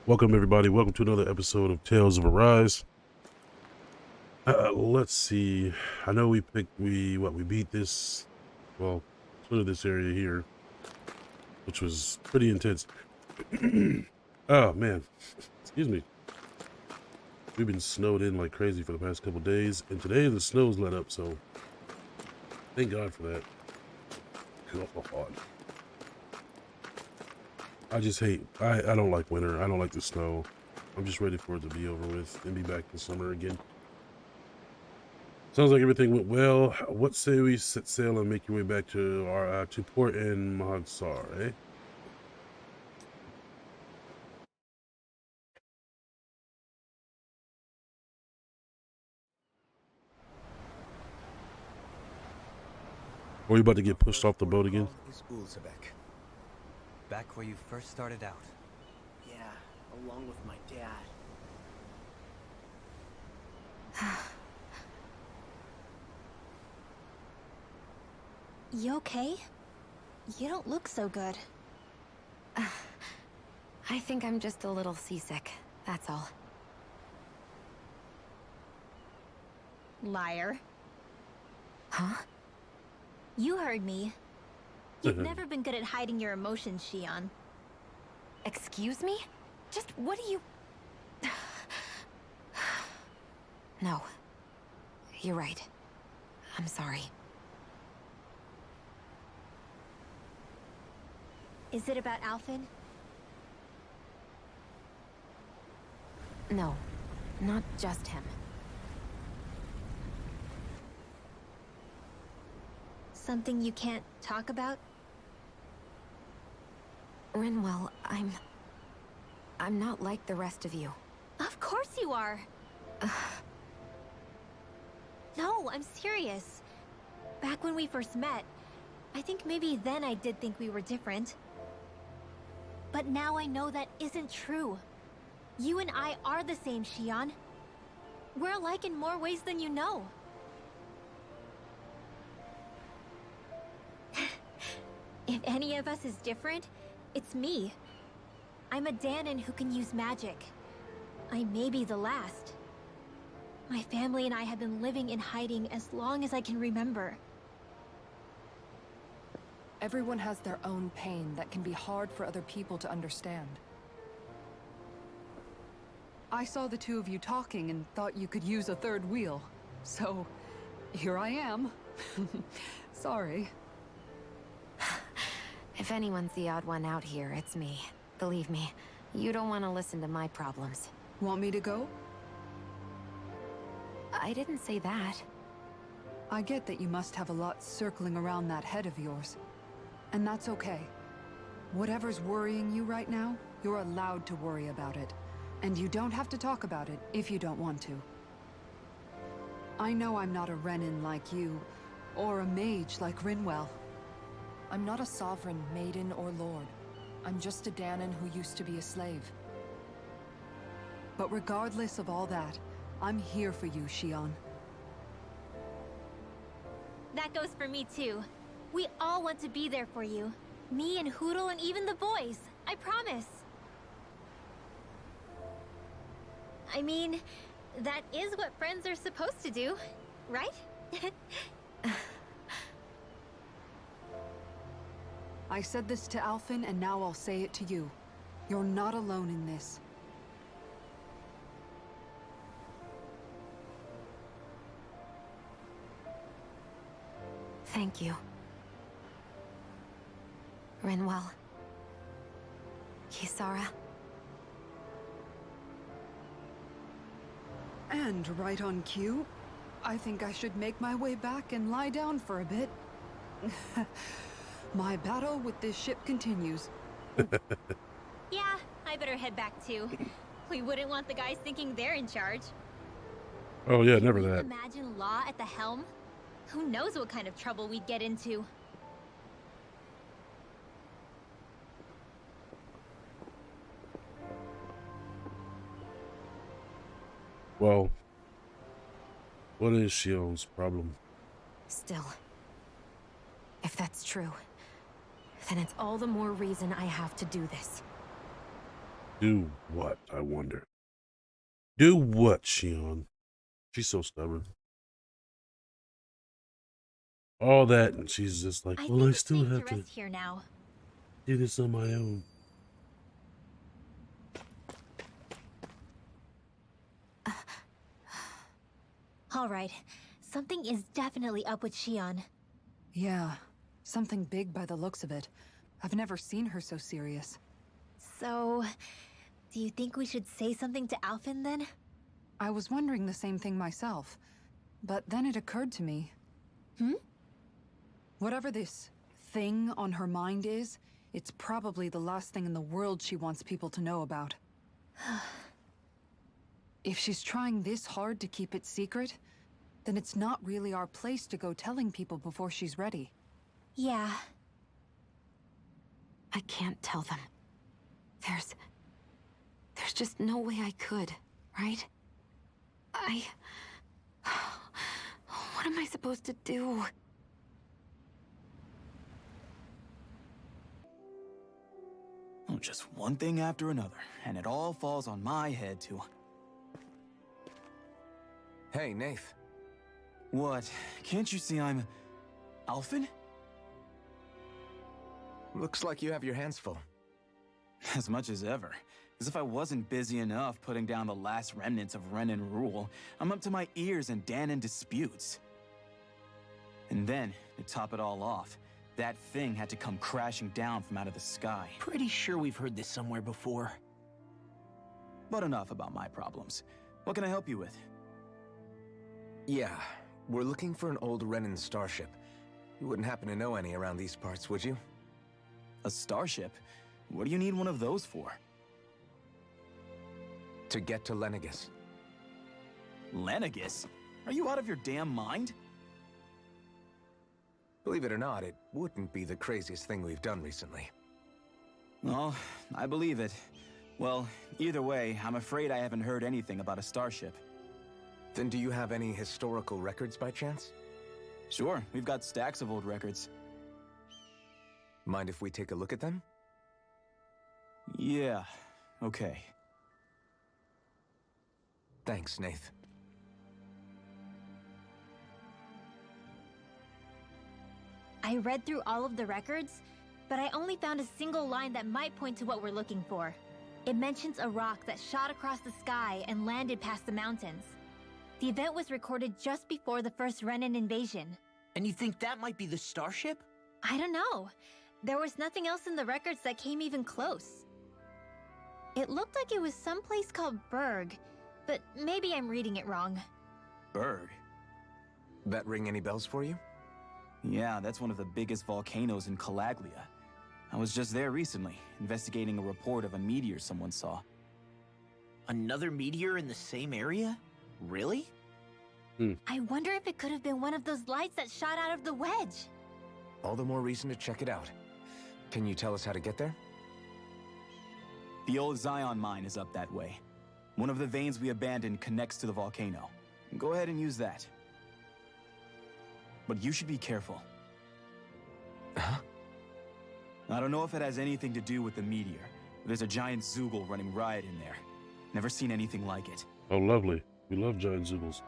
Welcome everybody. Welcome to another episode of Tales of Arise. Let's see. I know we beat this, well, sort of this area here, which was pretty intense. Oh man, excuse me. We've been snowed in like crazy for the past couple days, and today the snow's let up, so thank God for that. God. I just hate, I don't like winter. I don't like the snow. I'm just ready for it to be over with and be back in summer again. Sounds like everything went well. What say we set sail and make your way back to our to port in Mahadsar, eh? Or are you about to get pushed off the boat again? Back where you first started out. Yeah, along with my dad. You okay? You don't look so good. I think I'm just a little seasick, that's all. Liar. Huh? You heard me. You've never been good at hiding your emotions, Shionne. Excuse me? Just what do you... No. You're right. I'm sorry. Is it about Alfin? No. Not just him. Something you can't talk about? Rinwell, I'm not like the rest of you. Of course you are! No, I'm serious. Back when we first met, I think maybe then I did think we were different. But now I know that isn't true. You and I are the same, Shionne. We're alike in more ways than you know. If any of us is different, it's me. I'm a Danon who can use magic. I may be the last. My family and I have been living in hiding as long as I can remember. Everyone has their own pain that can be hard for other people to understand. I saw the two of you talking and thought you could use a third wheel. So, here I am. Sorry. If anyone's the odd one out here, it's me. Believe me, you don't want to listen to my problems. Want me to go? I didn't say that. I get that you must have a lot circling around that head of yours. And that's okay. Whatever's worrying you right now, you're allowed to worry about it. And you don't have to talk about it if you don't want to. I know I'm not a Renin like you, or a mage like Rinwell. I'm not a sovereign, maiden, or lord. I'm just a Danon who used to be a slave. But regardless of all that, I'm here for you, Shionne. That goes for me too. We all want to be there for you. Me and Hootle and even the boys. I promise. I mean, that is what friends are supposed to do, right? I said this to Alfin, and now I'll say it to you. You're not alone in this. Thank you. Rinwell. Kisara. And right on cue, I think I should make my way back and lie down for a bit. My battle with this ship continues. Yeah, I better head back too. We wouldn't want the guys thinking they're in charge. Oh yeah, never Can you that. imagine Law at the helm? Who knows what kind of trouble we'd get into? Well, what is Shionne's problem? Still. If that's true, then it's all the more reason I have to do this. Do what, I wonder? Do what, shionne? She's so stubborn. All that, and she's just like, I well, think I it's still safe have to to rest here now. do this on my own. All right, something is definitely up with Shionne. Yeah, something big by the looks of it. I've never seen her so serious. So, do you think we should say something to Alphen then? I was wondering the same thing myself, but then it occurred to me. Whatever this thing on her mind is, it's probably the last thing in the world she wants people to know about. If she's trying this hard to keep it secret, then it's not really our place to go telling people before she's ready. Yeah. I can't tell them. There's just no way I could, right? What am I supposed to do? Oh, just one thing after another, and it all falls on my head to... Hey, Nath. What? Can't you see I'm... Alphen? Looks like you have your hands full. As much as ever. As if I wasn't busy enough putting down the last remnants of Renan rule, I'm up to my ears in Danon disputes. And then, to top it all off, that thing had to come crashing down from out of the sky. Pretty sure we've heard this somewhere before. But enough about my problems. What can I help you with? Yeah, we're looking for an old Renan starship. You wouldn't happen to know any around these parts, would you? A starship? What do you need one of those for? To get to Lenegis. Lenegis? Are you out of your damn mind? Believe it or not, it wouldn't be the craziest thing we've done recently. Well, I believe it. Well, either way, I'm afraid I haven't heard anything about a starship. Then do you have any historical records by chance? Sure, we've got stacks of old records. Mind if we take a look at them? Yeah, okay. Thanks, Nath. I read through all of the records, but I only found a single line that might point to what we're looking for. It mentions a rock that shot across the sky and landed past the mountains. The event was recorded just before the first Renan invasion. And you think that might be the starship? I don't know. There was nothing else in the records that came even close. It looked like it was someplace called Berg, but maybe I'm reading it wrong. Berg? That ring any bells for you? Yeah, that's one of the biggest volcanoes in Calaglia. I was just there recently, investigating a report of a meteor someone saw. Another meteor in the same area? Really? I wonder if it could have been one of those lights that shot out of the wedge. All the more reason to check it out. Can you tell us how to get there? The old Zion mine is up that way. One of the veins we abandoned connects to the volcano. Go ahead and use that. But you should be careful. Huh? I don't know if it has anything to do with the meteor. But there's a giant Zoogle running riot in there. Never seen anything like it. Oh, lovely. We love giant zoogles.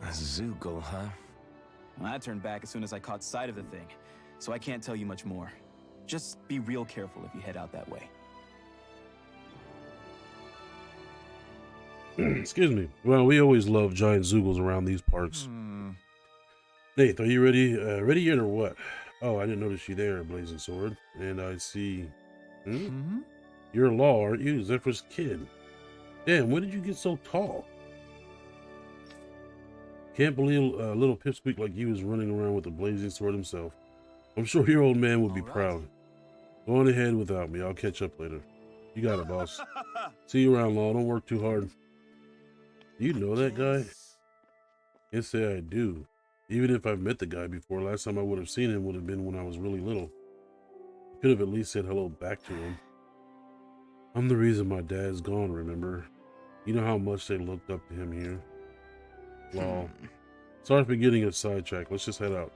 A Zoogle, huh? I turned back as soon as I caught sight of the thing, so I can't tell you much more. Just be real careful if you head out that way. Excuse me. Well, we always love giant zoogles around these parts. Nate, are you ready? Ready yet or what? Oh, I didn't notice you there, Blazing Sword. And I see... You're Law, aren't you? Zephyr's kid. Damn, when did you get so tall? Can't believe a little pipsqueak like you is running around with the Blazing Sword himself. I'm sure your old man would be proud. Go on ahead without me. I'll catch up later. You got it, boss. See you around, Law. Don't work too hard. You know that guy? Can't say I do. Even if I've met the guy before, last time I would have seen him would have been when I was really little. Could have at least said hello back to him. I'm the reason my dad's gone, remember? You know how much they looked up to him here. Law. Sorry for getting us sidetracked. Let's just head out.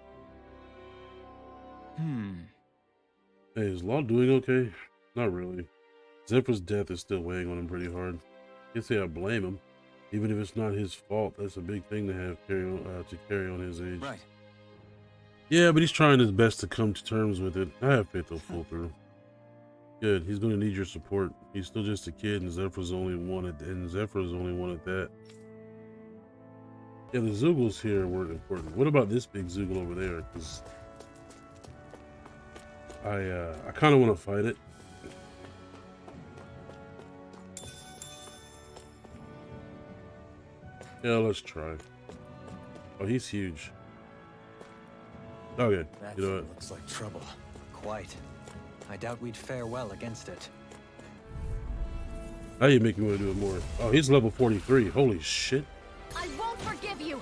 Hey, is Law doing okay? Not really. Zephyr's death is still weighing on him pretty hard. Can't say I blame him. Even if it's not his fault, that's a big thing to have to carry on his age. Right. Yeah, but he's trying his best to come to terms with it. I have faith he'll pull through. Good. He's going to need your support. He's still just a kid, and Zephyr's only one at that. Yeah, the Zoogles here weren't important. What about this big Zoogle over there? Because I kind of want to fight it. Yeah, let's try. Oh, he's huge. Okay, That you know what? looks like trouble. Quite. I doubt we'd fare well against it. Now you make me want to do it more. Oh, he's level 43. Holy shit. I won't forgive you! I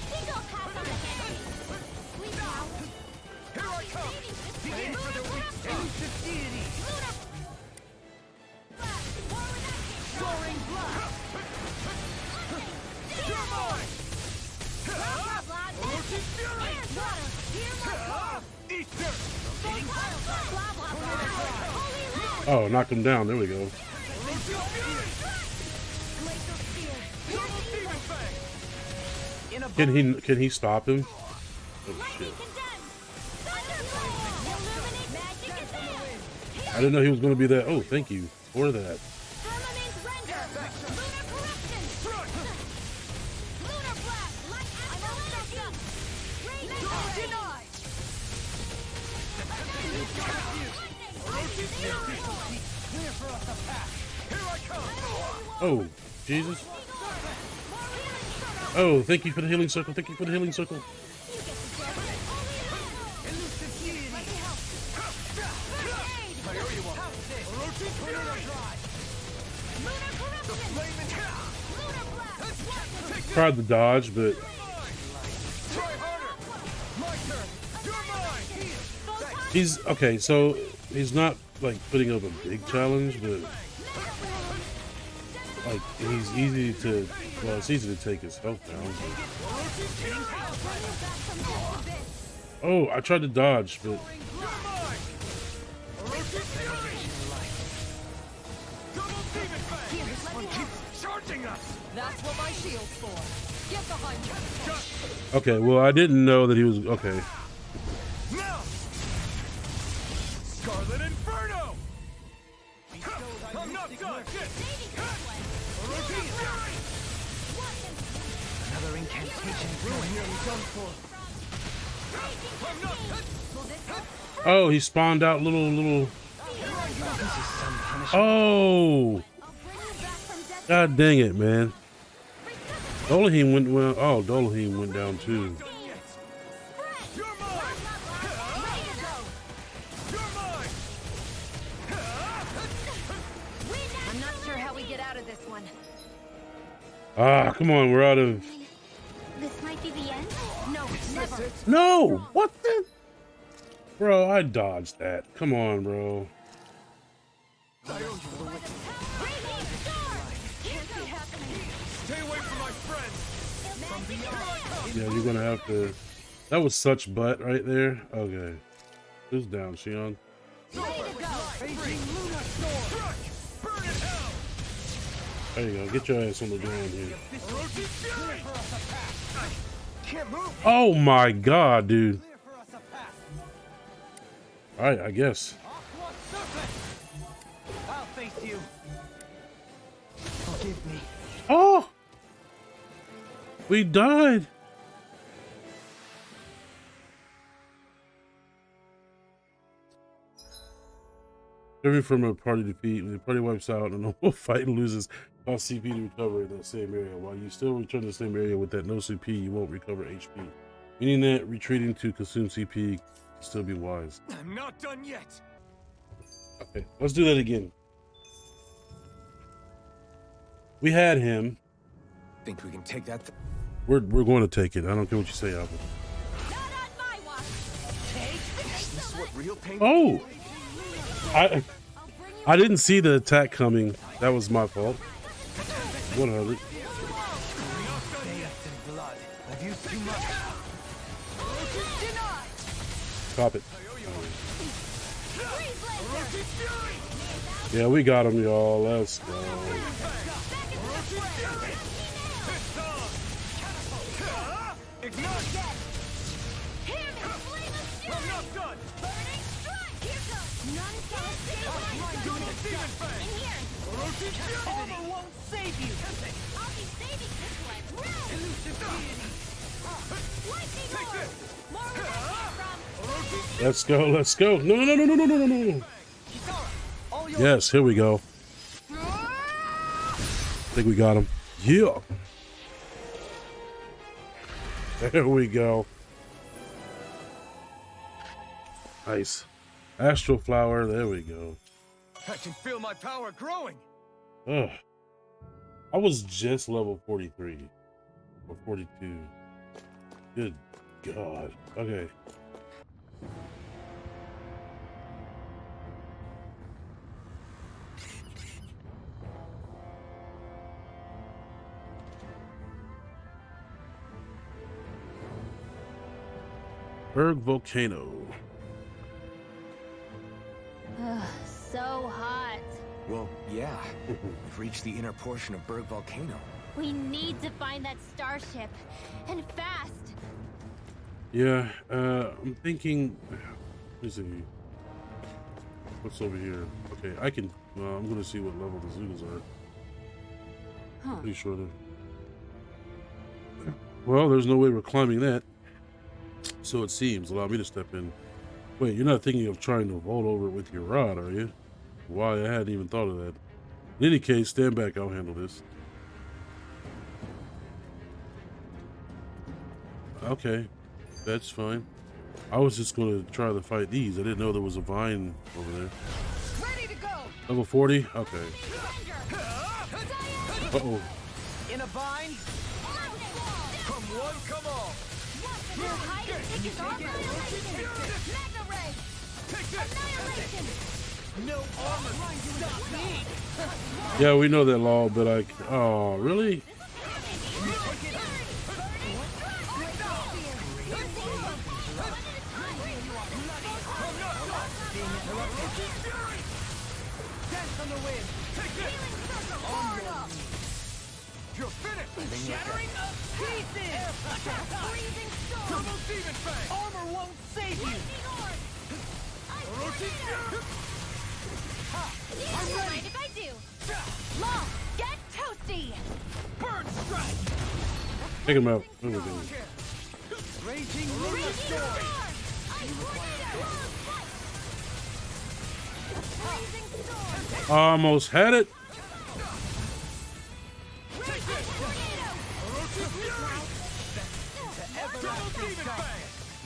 think I'll pass on the enemy. Sweet now. Here I come! Aim for the weak elusive deity! Soaring blast! You're mine! Easter! Oh, knocked him down. There we go. Can he stop him? Oh shit. I didn't know he was going to be that. Oh, thank you for that. Oh, Jesus. Oh, thank you for the healing circle. Thank you for the healing circle. Tried to dodge, but he's okay. So he's not like putting up a big challenge, but like he's easy to. Well, it's easy to take his health down. But... Oh, I tried to dodge, but That's what my shield's for. Get behind me. okay. Well, I didn't know that he was okay. Now! Scarlet Inferno! I'm not done! Another incantation ruined. Oh, he spawned out little. Oh, God dang it, man! Dolohim went well. Oh, Dolohim went down too. I'm not sure how we get out of this one. Ah, come on, we're out of. This might be the end? No, never. No, what the? Bro, I dodged that. Come on, bro. Stay away from my friends! Yeah, you're gonna have to. That was such butt right there. Okay, who's down, Shionne? There you go. Get your ass on the ground here. Oh my God, dude. All right, I guess. I'll face you. Forgive me. Oh, we died. Every from a party defeat, when the party wipes out and a normal fight loses, cost CP to recover in that same area. While you still return to the same area with that no CP, you won't recover HP. Meaning that retreating to consume CP can still be wise. I'm not done yet! Okay, let's do that again. We had him. Think we can take that? We're going to take it. I don't care what you say, Alvin. Is this what real pain? Oh, I didn't see the attack coming. That was my fault. 100. Cop it. Yeah, we got him, y'all. Let's go. Let's go, let's go. No, no, no, no, no, no, no, no. Yes, here we go. I think we got him. Yeah. There we go. Nice. Astral flower, there we go. I can feel my power growing. Ugh. I was just level 43 or 42. Good God. Okay. Berg Volcano. So hot. Well, yeah. We've reached the inner portion of Berg Volcano. We need to find that starship. And fast. Yeah, I'm thinking. Let me see. What's over here? Okay, I can. I'm gonna see what level the Zoos are. Huh. Pretty sure they're. Well, there's no way we're climbing that. So it seems. Allow me to step in. Wait, you're not thinking of trying to vault over it with your rod, are you? Why, I hadn't even thought of that. In any case, stand back. I'll handle this. Okay, that's fine. I was just going to try to fight these. I didn't know there was a vine over there. Ready to go. Level 40? Okay. Uh-oh. In a vine. Come one, come all. No armor stop me. Yeah, we know that law, but I... Oh, really? You're finished. Shattering of pieces. Freezing storm. Double demon fang. Armor won't save you. I'm ready if I do. Law, get toasty. Burn strike. Take him out. There we go. Raging Lunar Storm. Almost had it.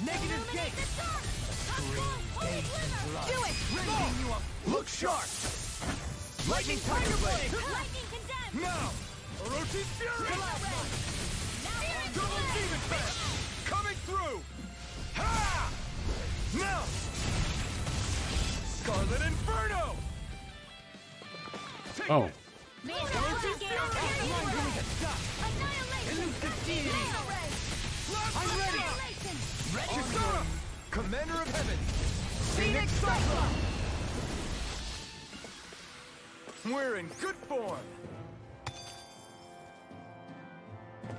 Negative gate. Do it. Raising you up. Look sharp. Lightning Tiger Blade. Lightning condemned. Now. Orochi's Fury. Double Demon Fang. Coming through. Ha! Now. Scarlet Inferno. Take Oh. it. I'm ready. Kisara, Commander of Heaven. Phoenix Cyclops. We're in good form.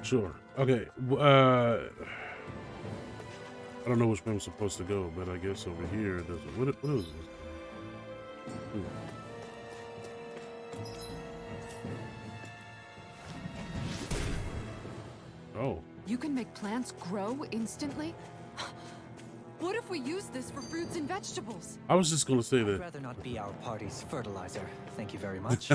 Sure. Okay. I don't know which way I'm supposed to go, but I guess over here it doesn't. What is this? Oh. You can make plants grow instantly? What if we use this for fruits and vegetables? I was just going to say I'd that. rather not be our party's fertilizer. Thank you very much.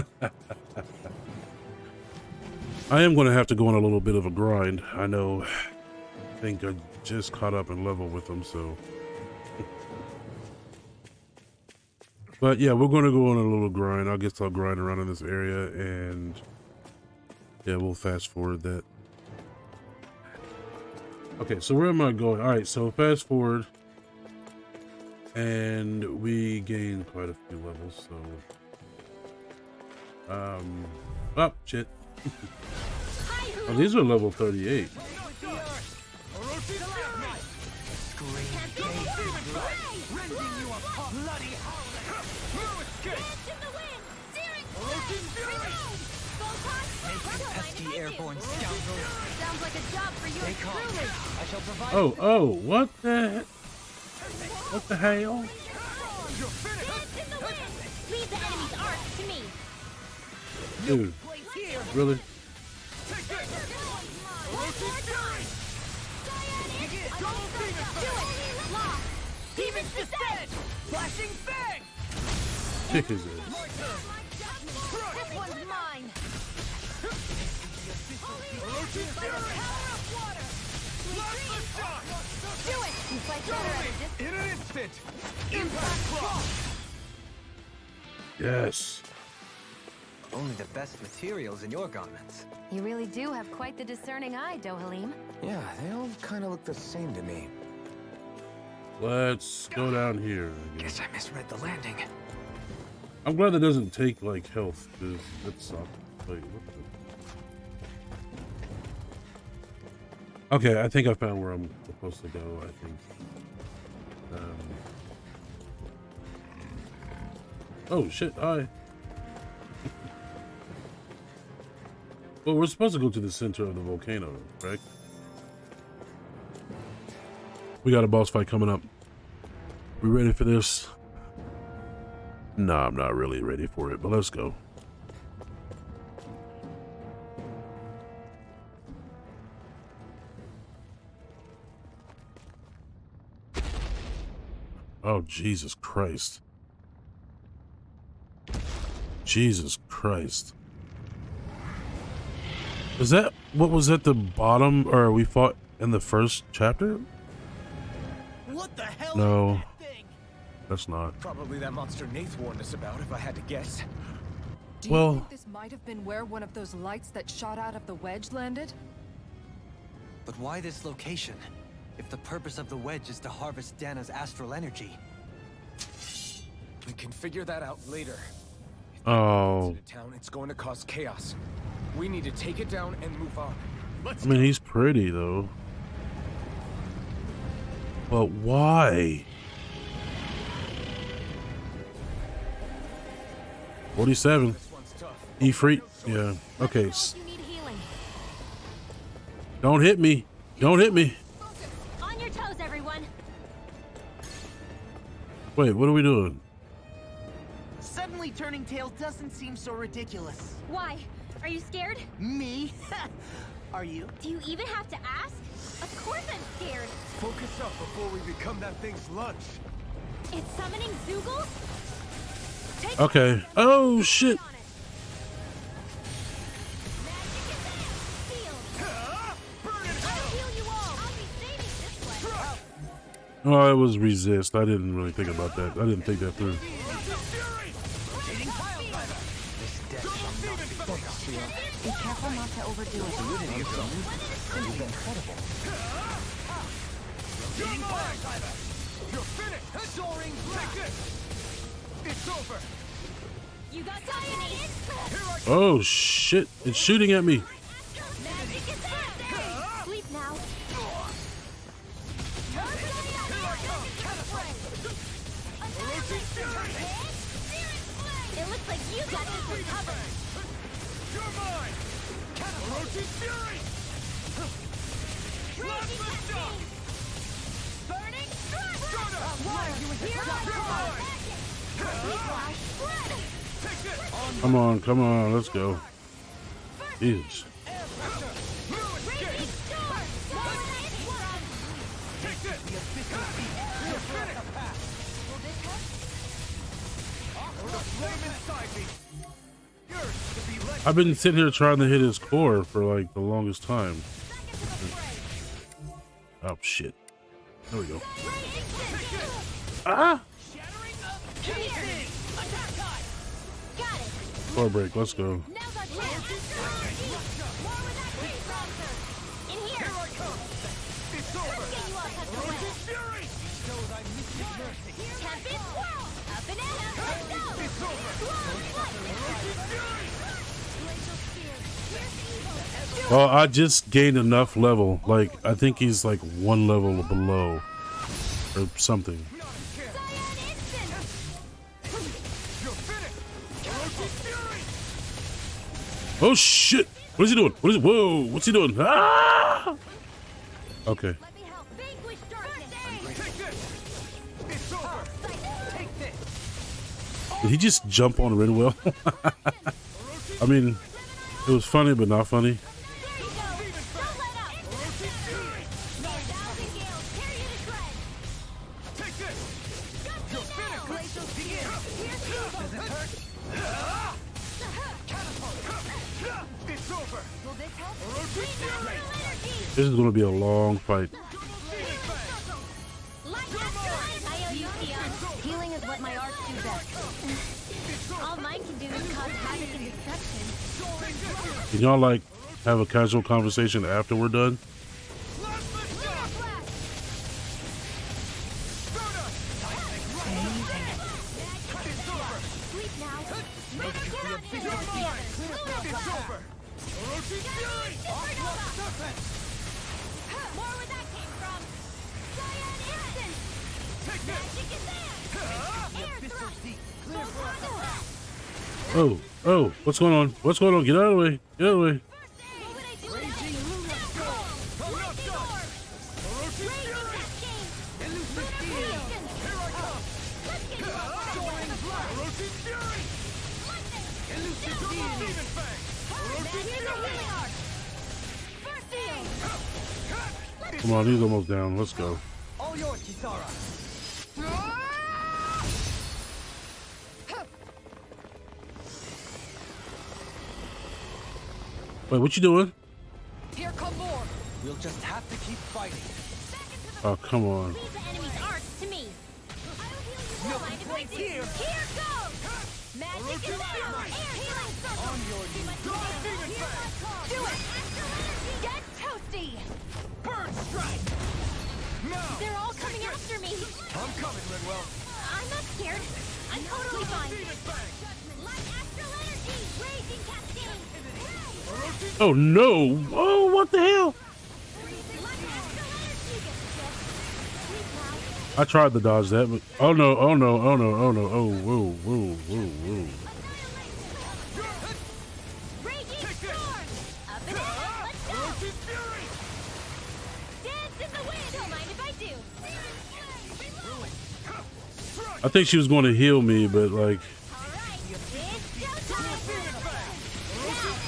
I am going to have to go on a little bit of a grind. I know. I think I just caught up in level with them, so. But yeah, we're going to go on a little grind. I guess I'll grind around in this area, and yeah, we'll fast forward that. Okay, so where am I going? All right, so fast forward, and we gained quite a few levels. So, oh shit. Oh, these are level 38. Rending you apart. Bloody howler. No escape. In the wind! Searing Lurking fury. Make the pesky airborne scoundrel. Sounds like a job for you Stay calm. truly. I shall provide. Oh, what the? What the hell? You're finished. Dance in the wind! Leave the enemy's arc to me. Dude, Place here. really? Take this. One more time! Double demon Do it! Lock! Demon's descent. Flashing fang. Kick his ass. This one's mine! Orochi's fury. Last shot. Do it! You fight better at a distance. In an instant. Impact block. Yes. Only the best materials in your garments. You really do have quite the discerning eye, Dohalim. Yeah, they all kind of look the same to me. Let's go down here. Guess I misread the landing. I'm glad that doesn't take like health, because that sucks. Wait, what the... Okay, I think I found where I'm supposed to go. I think. Oh shit! Hi. Well, we're supposed to go to the center of the volcano, right? We got a boss fight coming up. We ready for this? No, I'm not really ready for it, but let's go. Oh, Jesus Christ. Jesus Christ. Is that what was at the bottom, or we fought in the first chapter? What the hell No. is that thing? That's not. Probably that monster Nath warned us about, if I had to guess. Do you Well- think this might have been where one of those lights that shot out of the wedge landed? But why this location? If the purpose of the wedge is to harvest Dana's astral energy. We can figure that out later. Oh, To town, it's going to cause chaos. We need to take it down and move on. I mean, he's pretty though. But why? 47. This one's tough. Ifrit. Yeah. Okay. You need healing. Don't hit me. Don't hit me. On your toes, everyone. Wait, what are we doing? Suddenly turning tail doesn't seem so ridiculous. Why? Are you scared? Me? Are you? Do you even have to ask? Of course I'm scared. Focus up before we become that thing's lunch. It's summoning Zoogle? Take Okay. Oh shit. on it. Magic is there. Sealed. Burn it I'll heal you all. I'll be saving this one. Oh, it was resist. I didn't really think about that. I didn't think that through. Fury! Hitting pile driver! This death shall not be forgotten. Be careful not to overdo it. Fluidity of the movement is incredible. Hitting pile driver! You're finished! Soaring Take this! It's over! You got something? Here I Oh shit. It's shooting at me. Magic is there. Sleep now. It looks like you got this one covered. You're mine! Orochi's fury! Raging shot! Burning strike. Water! Here I come. Take this! Come on, come on. Let's go. Jesus. Air pressure! No escape! Raging storm. Take this! You're finished! The flame inside me! Yours to be let I've been sitting here trying to hit his core for like the longest time. Oh shit. There we go. Ah! shattering up! Everything! Attack time! Got it. Core break. Let's go. Now's our chance. More with that heat processor. In here. Here I come! It's over! Get you all tucked away. Orochi's fury! Tempest swirl. Up and in. Let's go. It's over! Orochi's fury! Well, I just gained enough level. Like, I think he's like one level below or something. Not a chance! Oh shit! What is he doing? What is it? Whoa! What's he doing? Ah! Okay. Let me help. Vanquish darkness. Take this! It's over! Take this! Did he just jump on Redwell? I mean, it was funny, but not funny. There you go. Don't let up. May 1,000 gales tear you to shreds. Take this! You're finished! Glacial spear. Here's Does it hurt? Catapult! It's over! Will this help? Orochi Fury! This is gonna be a long fight. Double Demon Fang! Light after light. I owe you, shionne. Healing is what my arts do best. All mine can do is cause havoc and destruction. Can y'all like have a casual conversation after we're done? Sleep now. Get out and enjoy the others. It's over! Orochi Fury! More where that came from. Shionne instant. Take this! Magic is there. Air thrust. Oh, oh, what's going on? What's going on? Get out of the way. Get out of the way. What would I do without you? Lightning orb. Raging cascade. Lunar creation. Let's get you all Orochi Fury! Lightning. Double Demon Fang! Here's a healing arc. First field. Come on, he's almost down. Let's go. All yours, Kisara! Wait, what you doing? Here come more. We'll just have to keep fighting. Oh, come on. Leave the enemy's arcs to me. I'll heal you. Mind if I do? Here goes. Magic is there. Air healing circle. On your See my Double command. Demon Here's Fang! my call. Do it! Astral energy. Get toasty. Bird Strike! Now! They're all coming after me. I'm coming, Redwell! I'm not scared. I'm totally fine. Demon Fang! Light astral energy. Raging cascade. Orochi Oh no! Oh, what the hell? Light astral energy. Sleep now. I tried to dodge that, but oh no! Oh no! Oh no! Oh no! Oh whoa! Whoa! Whoa! Whoa! Raging storm. Up and out. Let's go. Orochi Fury! Dance in the wind. Don't mind if I do. I think she was going to heal me, but like, All right. It's showtime.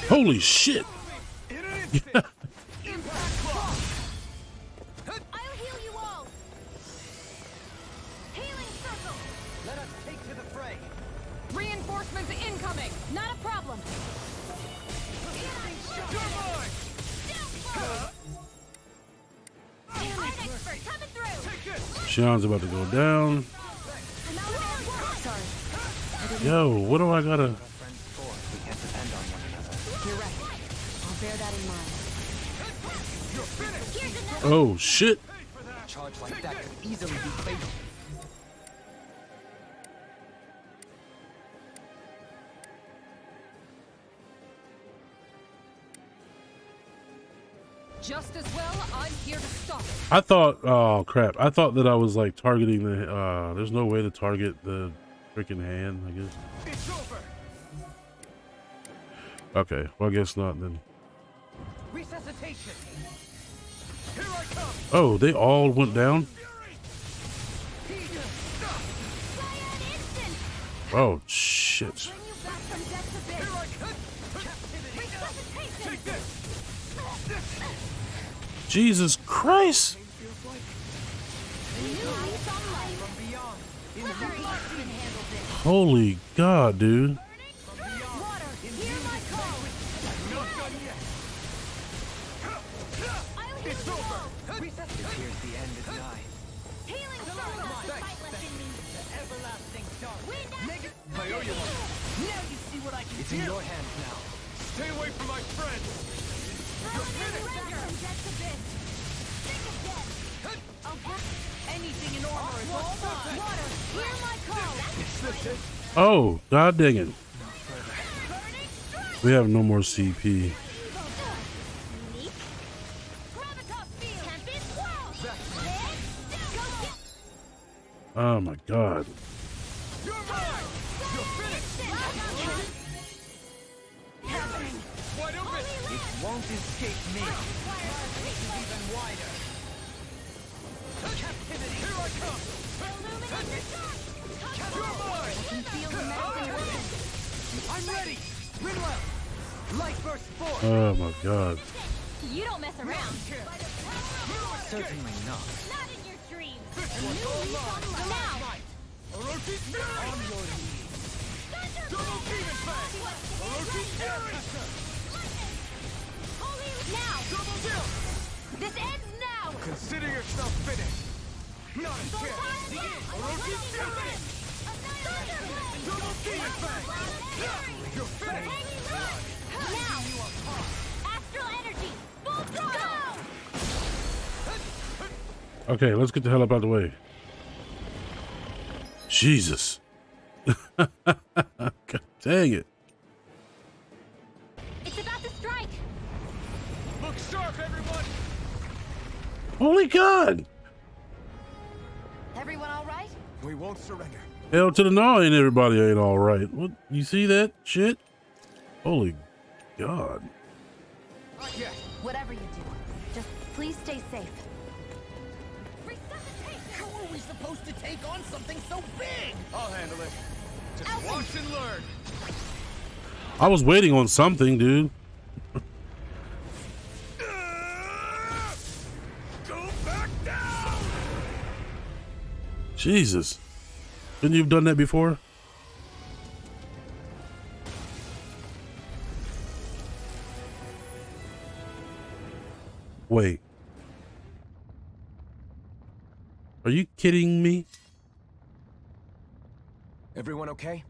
holy shit! In an instant! Impact Claw! I'll heal you all. Healing circle. Let us take to the fray. Reinforcements incoming. Not a problem. You're mine! Art expert coming through. Take this! Shionne's about to go down. Yo, what do I gotta? Friends for, we can't depend on one another. You're right. I'll bear that in mind. You're finished! Here's another. Oh shit! A charge like that could easily be fatal. Just as well, I'm here to stop it. I thought, oh crap! I thought that I was like targeting the. There's no way to target the freaking hand. I guess. It's over! Okay, well I guess not then. Resuscitation. Here I come! Oh, they all went down. Shionne instant. Oh shit! Bring you back from death's Here abyss. I come! Resuscitation. Take this! Jesus Christ! New lease on life. From beyond. In Let our arts can handle this. Holy God, dude! Water. Hear my call. Not done yet! I'll heal It's you over! all. Here's the end is nigh. Healing circle. Fight left in me. Everlasting dark. Wind after. I owe you one! Now you see what I can It's do. in your hands now. Stay away from my friends! Surrender from death's abyss. Think of death. I'll have Anything in armor is all mine. water. Hear my call. Oh, God dang it! Burning strike. We have no more CP. Unique. Gravitas field. Tempest swirl. Let's go. Oh my God! You're mine! You're finished! Happening. wide open! It won't escape me! This is even wider! Captivity! Here I come! You're mine! I can feel the mass in your head. I'm ready! Rinwell! Light burst forth! Oh my god. You don't mess around. Certainly not. Not in your dreams. This one's all mine! Now. Orochi's Fury! On your knees! Double Demon Fang! Orochi's Fury! Now. Double Deal! This ends now. Consider yourself finished! Not a chance! Orochi's Fury! Double Demon Fang! You're finished! Now. Astral energy. Full throttle. Okay, let's get the hell up out of the way. Jesus. God dang it. It's about to strike. Look sharp, everyone! Holy God. Everyone all right? We won't surrender. Hell to the no, ain't everybody ain't all right. What, you see that shit? Holy God. Not yet. Whatever you do, just please stay safe. How are we supposed to take on something so big? I'll handle it. Just watch and learn. I was waiting on something, dude. Go back down! Jesus. Couldn't you have done that before? Wait. Are you kidding me? Everyone okay?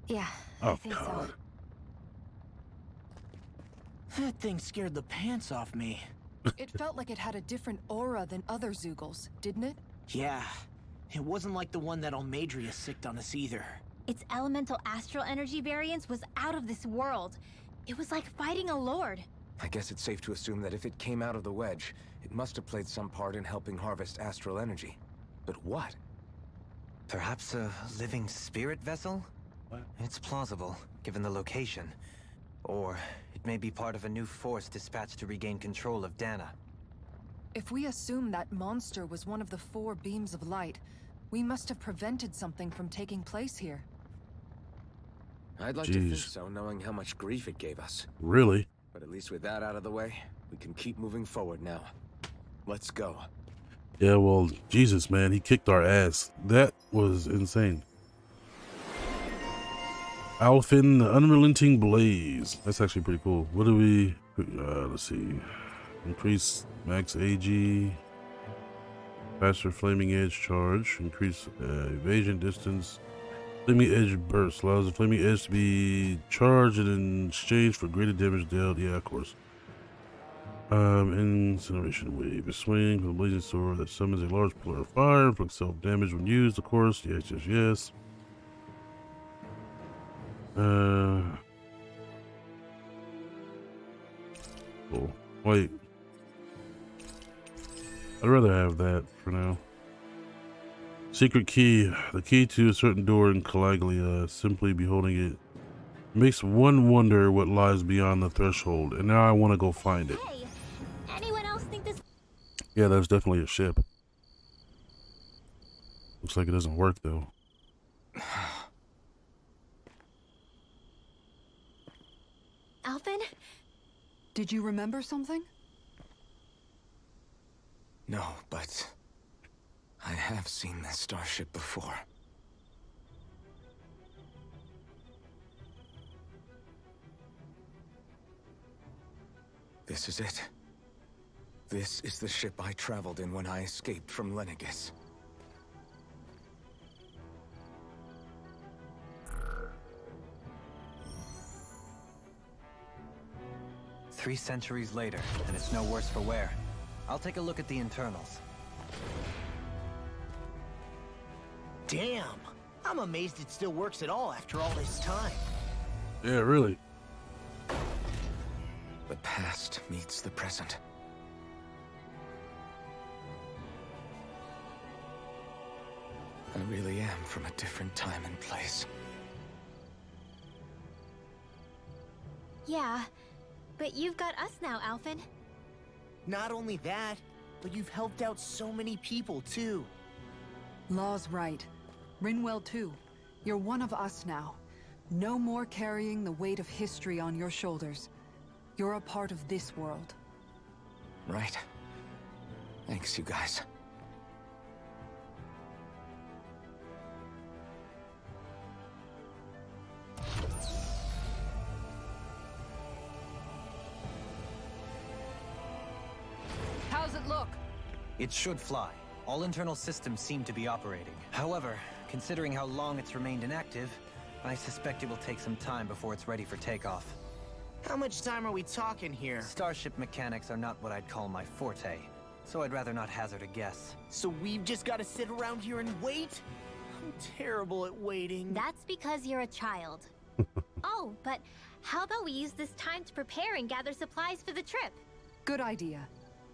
Yeah, I Oh, think God. That thing scared the pants off me. It felt like it had a different aura than other Zeugles, didn't it? Yeah, it wasn't like the one that Almadria sicked on us either. Its elemental astral energy variance was out of this world. It was like fighting a lord. I guess it's safe to assume that if it came out of the wedge, it must have played some part in helping harvest astral energy. But what? Perhaps a living spirit vessel? It's plausible, given the location. Or it may be part of a new force dispatched to regain control of Dana. If we assume that monster was one of the 4 beams of light, we must have prevented something from taking place here. I'd like to think Jeez. so, knowing how much grief it gave us. Really? But at least with that out of the way, we can keep moving forward now. Let's go. Yeah, well, Jesus, man, he kicked our ass. That was insane. Alphin, the Unrelenting Blaze. That's actually pretty cool. What do we... let's see. Increase max AG. Faster Flaming Edge charge. Increase evasion distance. Flaming Edge burst. Allows the Flaming Edge to be charged in exchange for greater damage dealt. Yeah, of course. Incineration Wave. A swing from the blazing sword that summons a large pillar of fire. Inflicts self-damage when used, of course. Yes, yes, yes. Cool. Wait. I'd rather have that for now. Secret key. The key to a certain door in Calaglia. Simply beholding it makes one wonder what lies beyond the threshold. And now I want to go find it. Hey, anyone else think this? Yeah, that's definitely a ship. Looks like it doesn't work though. Alphin? Did you remember something? No, but I have seen this starship before. This is it. This is the ship I traveled in when I escaped from Lenegis. Three centuries later, and it's no worse for wear. I'll take a look at the internals. Damn! I'm amazed it still works at all after all this time. Yeah, really. The past meets the present. I really am from a different time and place. Yeah, but you've got us now, Alphen. Not only that, but you've helped out so many people, too. Law's right. Rinwell too. You're one of us now. No more carrying the weight of history on your shoulders. You're a part of this world. Right. Thanks, you guys. How's it look? It should fly. All internal systems seem to be operating. However, considering how long it's remained inactive, I suspect it will take some time before it's ready for takeoff. How much time are we talking here? Starship mechanics are not what I'd call my forte, so I'd rather not hazard a guess. So we've just got to sit around here and wait? I'm terrible at waiting. That's because you're a child. Oh, but how about we use this time to prepare and gather supplies for the trip? Good idea.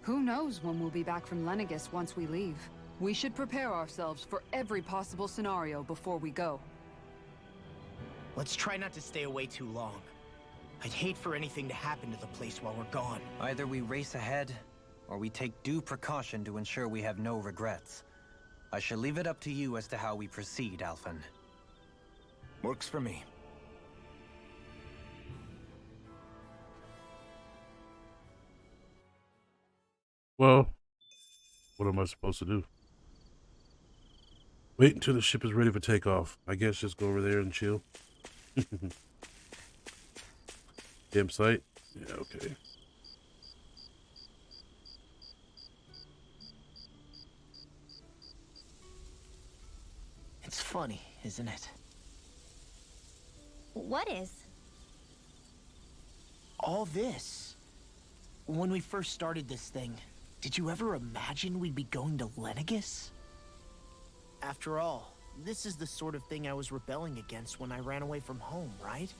Who knows when we'll be back from Lenegis once we leave. We should prepare ourselves for every possible scenario before we go. Let's try not to stay away too long. I'd hate for anything to happen to the place while we're gone. Either we race ahead, or we take due precaution to ensure we have no regrets. I shall leave it up to you as to how we proceed, Alphen. Works for me. Well, what am I supposed to do? Wait until the ship is ready for takeoff. I guess just go over there and chill. Campsite? Yeah, okay. It's funny, isn't it? What is? All this. When we first started this thing, did you ever imagine we'd be going to Lenegis? After all, this is the sort of thing I was rebelling against when I ran away from home, right?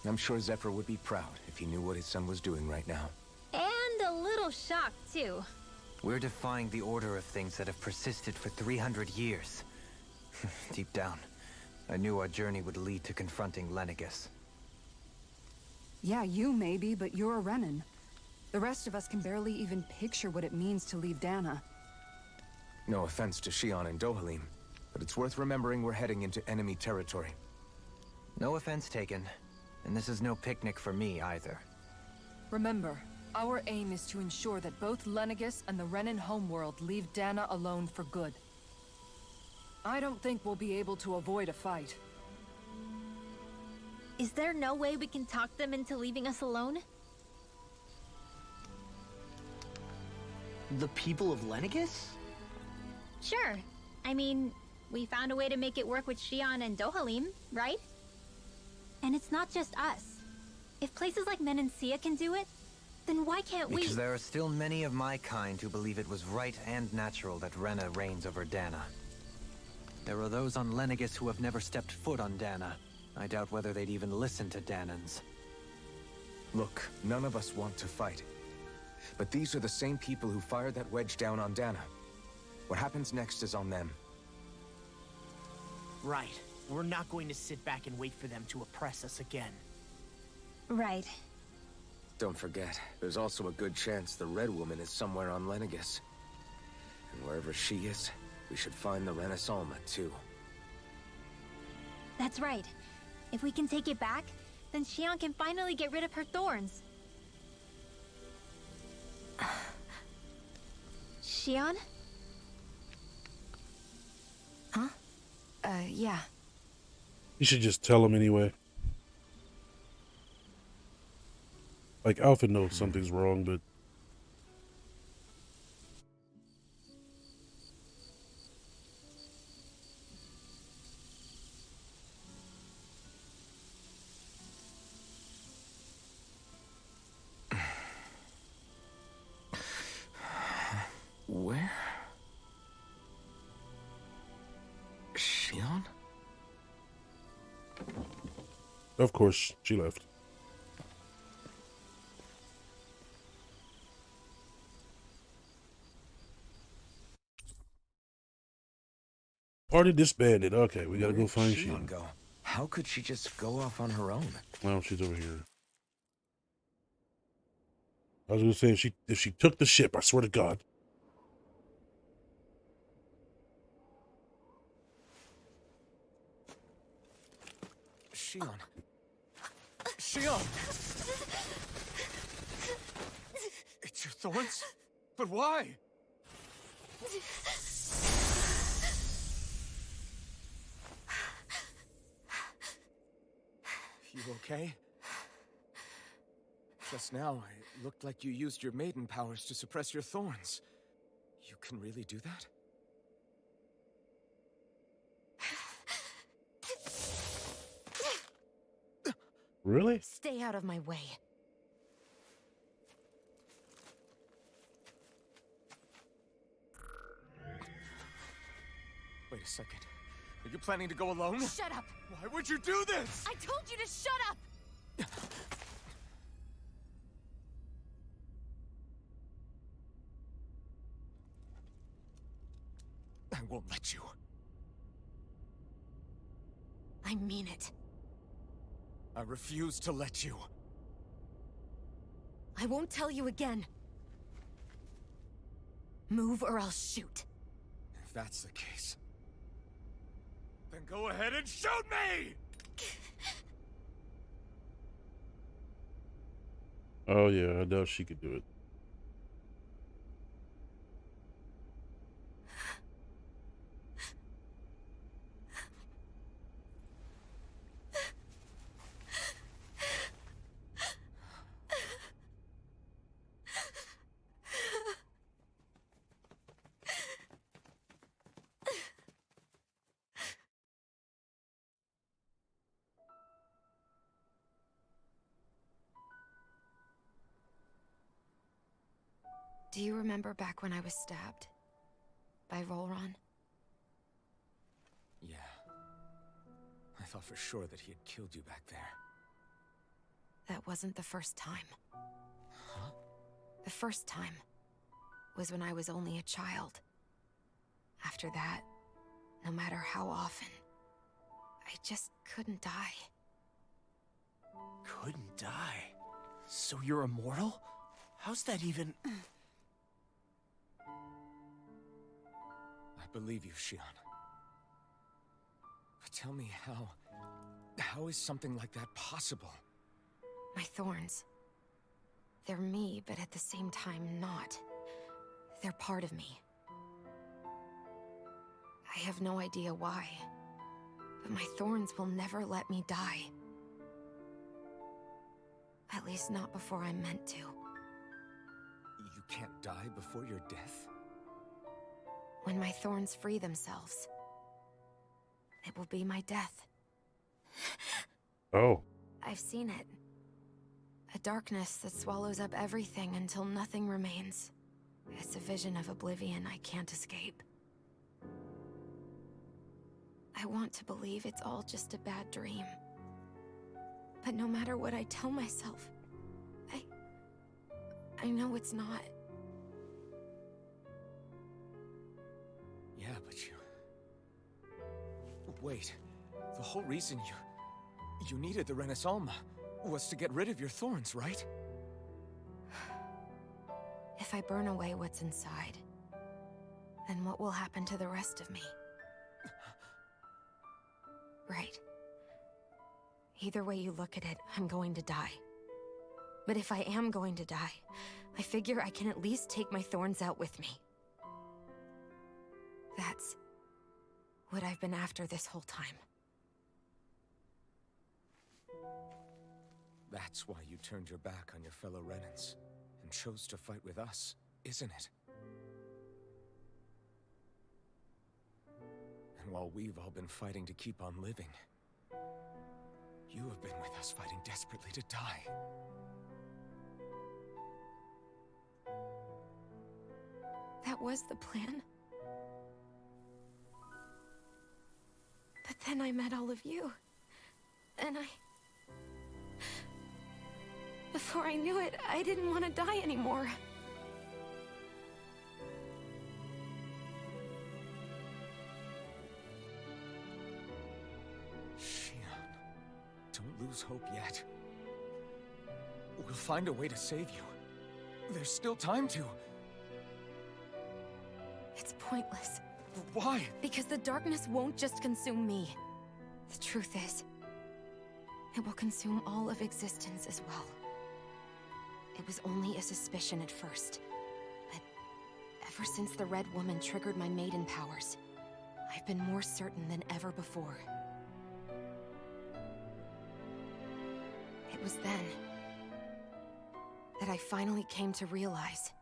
I'm sure Zephyr would be proud if he knew what his son was doing right now. And a little shocked, too. We're defying the order of things that have persisted for 300 years. Deep down, I knew our journey would lead to confronting Lenegis. Yeah, you maybe, but you're a Renin. The rest of us can barely even picture what it means to leave Dana. No offense to Shionne and Dohalim, but it's worth remembering we're heading into enemy territory. No offense taken, and this is no picnic for me either. Remember, our aim is to ensure that both Lenegis and the Renin homeworld leave Dana alone for good. I don't think we'll be able to avoid a fight. Is there no way we can talk them into leaving us alone? The people of Lenegis? Sure. I mean, we found a way to make it work with Shionne and Dohalim, right? And it's not just us. If places like Menancia can do it, then why can't we? Because there are still many of my kind who believe it was right and natural that Rena reigns over Dana. There are those on Lenegis who have never stepped foot on Dana. I doubt whether they'd even listen to Danans. Look, none of us want to fight. But these are the same people who fired that wedge down on Dana. What happens next is on them. Right. We're not going to sit back and wait for them to oppress us again. Right. Don't forget, there's also a good chance the Red Woman is somewhere on Lenegis. And wherever she is, we should find the Renaissance too. That's right. If we can take it back, then Shionne can finally get rid of her thorns. Shionne? Huh? Yeah. You should just tell him anyway. Like, Alpha knows something's wrong, but... Where? Shionne? Of course, she left. Party disbanded. Okay, we gotta go find Shionne. Go. How could she just go off on her own? Well, she's over here. I was gonna say if she took the ship, I swear to God. Shionne. Shionne! It's your thorns? But why? You okay? Just now, it looked like you used your maiden powers to suppress your thorns. You can really do that? Really? Stay out of my way. Wait a second. Are you planning to go alone? Shut up! Why would you do this? I told you to shut up! I won't let you. I mean it. I refuse to let you. I won't tell you again. Move or I'll shoot. If that's the case, then go ahead and shoot me! Oh yeah, I know she could do it. Do you remember back when I was stabbed? By Rolron? Yeah. I thought for sure that he had killed you back there. That wasn't the first time. Huh? The first time was when I was only a child. After that, no matter how often, I just couldn't die. Couldn't die? So you're immortal? How's that even... I believe you, Shionne. But tell me how is something like that possible? My thorns. They're me, but at the same time not. They're part of me. I have no idea why, but my thorns will never let me die. At least not before I'm meant to. You can't die before your death? When my thorns free themselves, it will be my death. Oh. I've seen it. A darkness that swallows up everything until nothing remains. It's a vision of oblivion I can't escape. I want to believe it's all just a bad dream. But no matter what I tell myself, I know it's not. Yeah, but you... Wait. The whole reason you needed the Renaissance was to get rid of your thorns, right? If I burn away what's inside, then what will happen to the rest of me? Right. Either way you look at it, I'm going to die. But if I am going to die, I figure I can at least take my thorns out with me. That's what I've been after this whole time. That's why you turned your back on your fellow Renans and chose to fight with us, isn't it? And while we've all been fighting to keep on living, you have been with us fighting desperately to die. That was the plan. But then I met all of you. And before I knew it, I didn't want to die anymore. Shionne, don't lose hope yet. We'll find a way to save you. There's still time to... It's pointless. Why? Because the darkness won't just consume me. The truth is, it will consume all of existence as well. It was only a suspicion at first, but ever since the Red Woman triggered my maiden powers, I've been more certain than ever before. It was then that I finally came to realize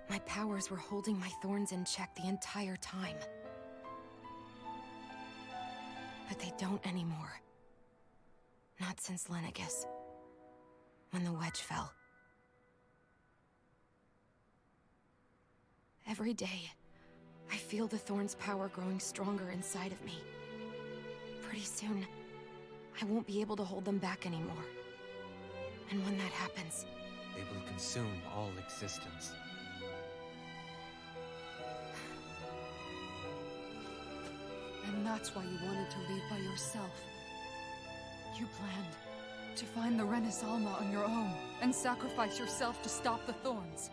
my powers were holding my thorns in check the entire time. But they don't anymore. Not since Lenegis, when the wedge fell. Every day, I feel the thorn's power growing stronger inside of me. Pretty soon, I won't be able to hold them back anymore. And when that happens, They will consume all existence. And that's why you wanted to leave by yourself. You planned to find the Renaissance on your own and sacrifice yourself to stop the thorns.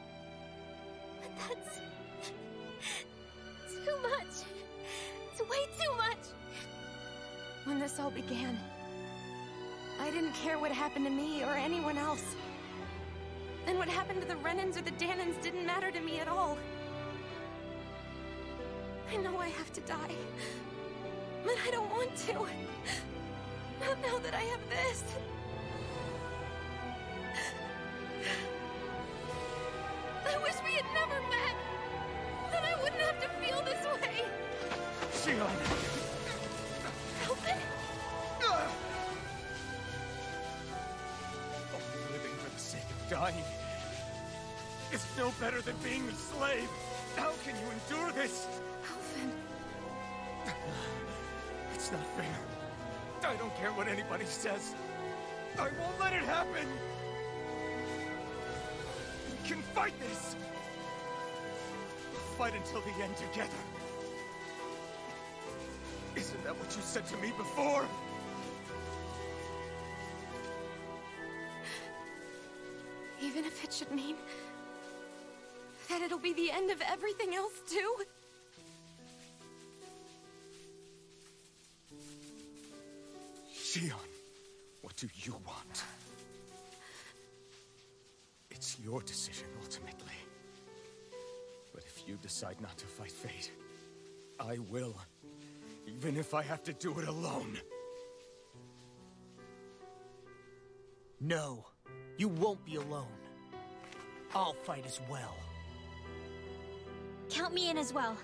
But that's... too much. It's way too much. when this all began, I didn't care what happened to me or anyone else. And what happened to the Renans or the Danans didn't matter to me at all. I know I have to die, but I don't want to. Not now that I have this. I wish we had never met. Then I wouldn't have to feel this way. Shionne! Elfin? Only living for the sake of dying is no better than being a slave. How can you endure this? Elfin. It's not fair. I don't care what anybody says. I won't let it happen. We can fight this. We'll fight until the end together. Isn't that what you said to me before? Even if it should mean that it'll be the end of everything else, too? Shionne, what do you want? It's your decision, ultimately. But if you decide not to fight fate, I will. Even if I have to do it alone. No, you won't be alone. I'll fight as well. Count me in as well.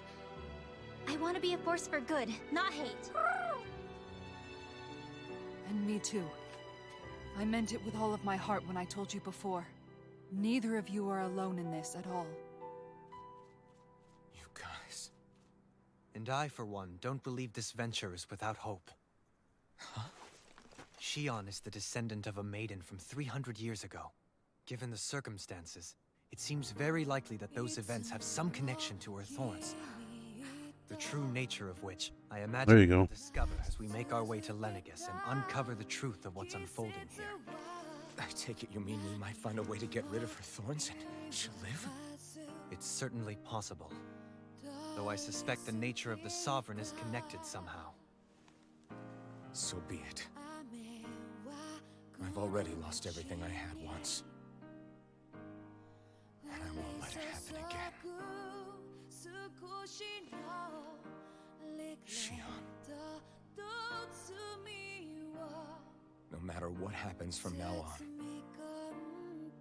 I want to be a force for good, not hate. And me too. I meant it with all of my heart when I told you before. Neither of you are alone in this at all. You guys... And I, for one, don't believe this venture is without hope. Huh? Shionne is the descendant of a maiden from 300 years ago. Given the circumstances, it seems very likely that those events have some connection to her thorns. The true nature of which, I imagine, There you go. we'll discover as we make our way to Lenegis and uncover the truth of what's unfolding here. I take it you mean we might find a way to get rid of her thorns and she'll live? It's certainly possible. Though I suspect the nature of the Sovereign is connected somehow. So be it. I've already lost everything I had once. And I won't let it happen again. Shionne. No matter what happens from now on,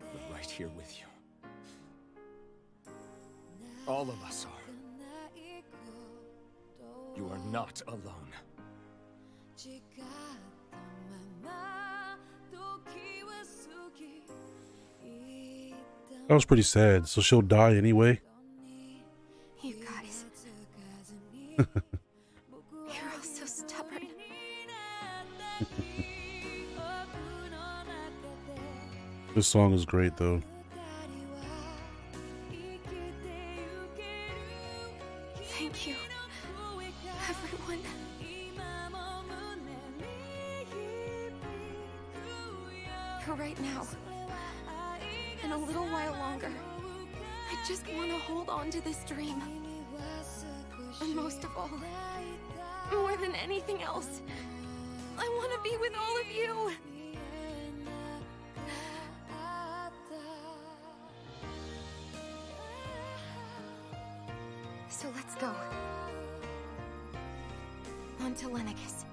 we're right here with you. All of us are. You are not alone. That was pretty sad. So she'll die anyway. You guys. You're all so stubborn. This song is great though. Thank you, everyone. For right now, even a little while longer. I just want to hold on to this dream. And most of all, more than anything else, I want to be with all of you. So let's go. On to Lenegis.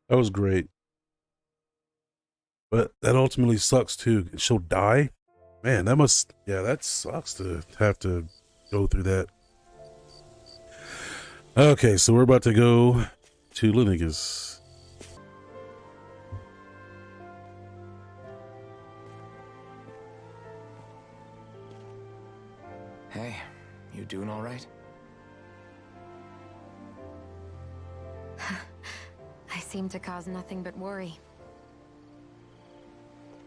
That was great. But that ultimately sucks too. She'll die? Man, that must, yeah, that sucks to have to go through that. Okay, so we're about to go to Lenegis. Hey, you doing all right? I seem to cause nothing but worry.